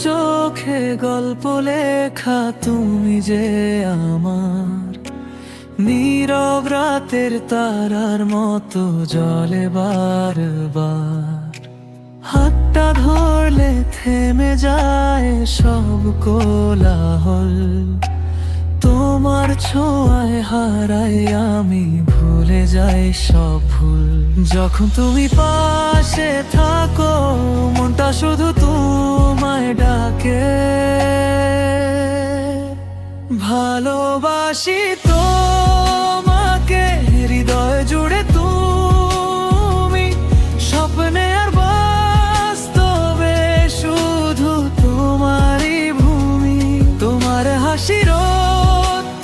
চোখে গল্প লেখা তুমি যে আমার, নীরব রাতের তারার মতো জলে বারবার। হাতটা ধরলে থেমে যায় সব কোলাহল, তোমার ছোঁয়ায় হারাই আমি, ভুলে যাই সব ভুল। যখন তুমি পাশে থাকো মনটা শুধু তোমায় ডাকে, ভালোবাসি তোমাকে হৃদয় জুড়ে তুমি, স্বপ্নে আর বাস্তবে শুধু তোমারই ভূমি। তোমার হাসির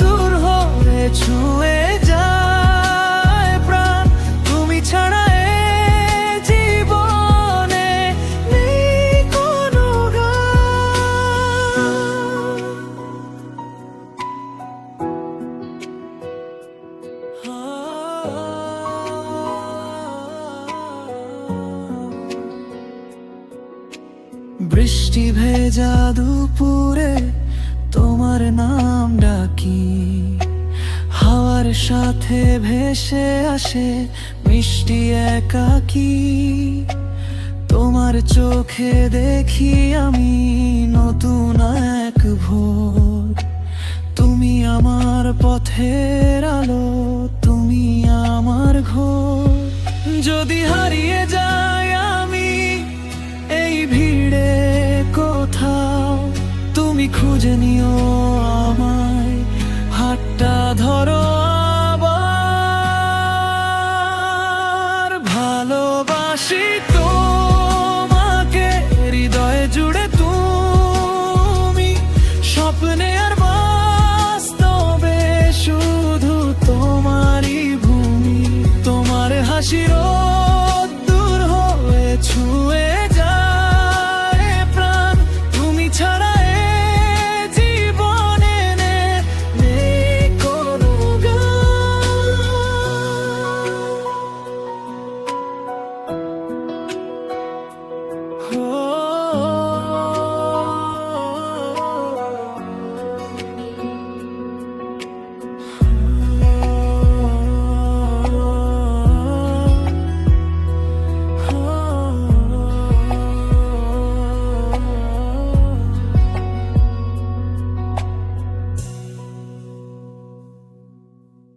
দূর হয়ে ছুঁয়ে যায় প্রাণ, তুমি ছাড়া এ জীবনে নেই কোনো বৃষ্টি ভেজা দুপুরে তোমার নাম ডাকি, হাওয়ার সাথে ভেসে আসে মিষ্টি একাকী। তোমার চোখে দেখি আমি নতুন এক ভোর, তুমি আমার পথের আলো, তুমি আমার ঘোর। যদি হারিয়ে যাই আমি এই ভিড়ে কোথাও, তুমি খুঁজে নিও আমায়, হাতটা ধরো আবার। ভালোবাসি তোমাকে হৃদয় জুড়ে তুমি, স্বপ্নে